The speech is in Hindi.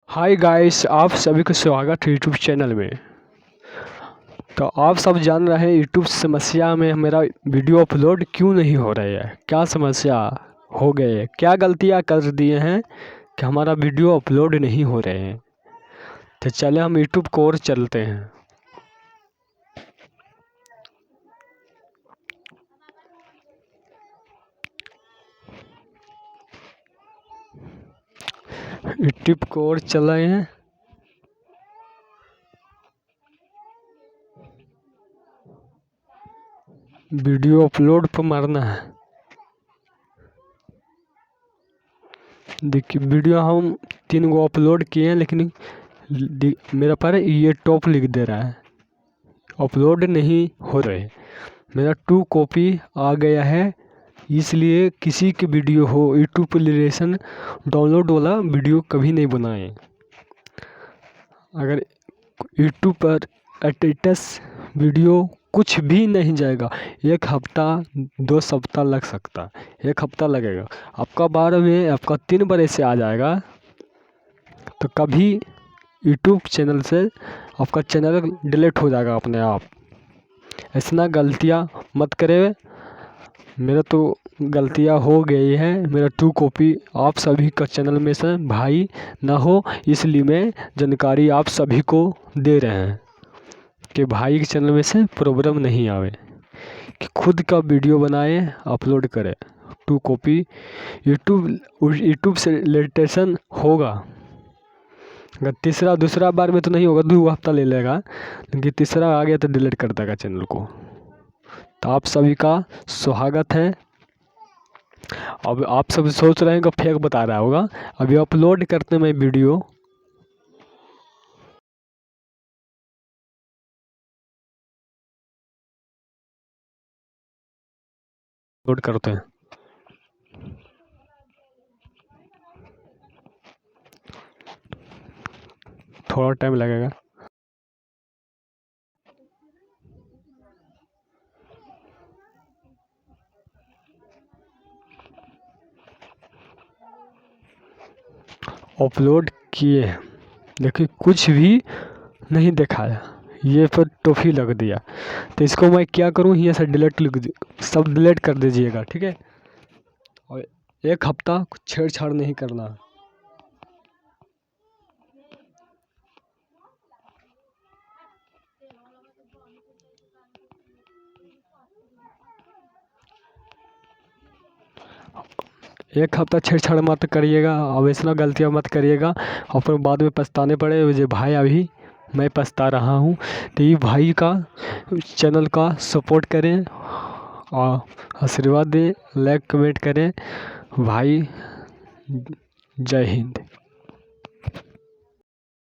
हाय गाइस, आप सभी का स्वागत है यूट्यूब चैनल में। तो आप सब जान रहे हैं यूट्यूब समस्या में मेरा वीडियो अपलोड क्यों नहीं हो रही है। क्या समस्या हो गई है, क्या गलतियां कर दिए हैं कि हमारा वीडियो अपलोड नहीं हो रहे हैं। तो चले हम यूट्यूब को और चलते हैं। यूट्यूब को और चले हैं। वीडियो अपलोड पर मारना है। देखिए वीडियो हम 3 गो अपलोड किए हैं, लेकिन मेरा पर ये टॉप लिख दे रहा है, अपलोड नहीं हो रहे। मेरा 2 कॉपी आ गया है, इसलिए किसी की वीडियो हो यूट्यूब रिलेशन डाउनलोड वाला वीडियो कभी नहीं बनाएं। अगर यूट्यूब पर स्टेटस वीडियो कुछ भी नहीं जाएगा, 1 हफ्ता 2 सप्ताह लग सकता है, 1 हफ्ता लगेगा। आपका 12 में आपका 3 बार ऐसे आ जाएगा, तो कभी यूट्यूब चैनल से आपका चैनल डिलीट हो जाएगा अपने आप। ऐसा गलतियाँ मत करें। मेरा तो गलतियाँ हो गई है। मेरा 2 कॉपी आप सभी का चैनल में से भाई ना हो, इसलिए मैं जानकारी आप सभी को दे रहे हैं कि भाई के चैनल में से प्रॉब्लम नहीं आवे, कि खुद का वीडियो बनाए अपलोड करें। 2 कॉपी यूट्यूब से रिलेटेशन होगा। अगर दूसरा बार में तो नहीं होगा, 2 हफ्ता ले लेगा, लेकिन तीसरा आ गया तो डिलीट कर देगा चैनल को। तो आप सभी का स्वागत है। अब आप सब सोच रहे हैं कि फेक बता रहा होगा। अभी अपलोड करते में वीडियो अपलोड करते हैं। थोड़ा टाइम लगेगा। अपलोड किए, देखिए कुछ भी नहीं दिखाया, ये पर टॉफी लग दिया। तो इसको मैं क्या करूँ, यहाँ से डिलीट सब डिलीट कर दीजिएगा, ठीक है। और 1 हफ्ता छेड़छाड़ नहीं करना। एक हफ्ता छेड़छाड़ मत करिएगा। अब ऐसा गलतियाँ मत करिएगा और फिर बाद में पछताने पड़े मुझे। भाई अभी मैं पछता रहा हूँ। तो ये भाई का चैनल का सपोर्ट करें और आशीर्वाद दें, लाइक कमेंट करें भाई। जय हिंद।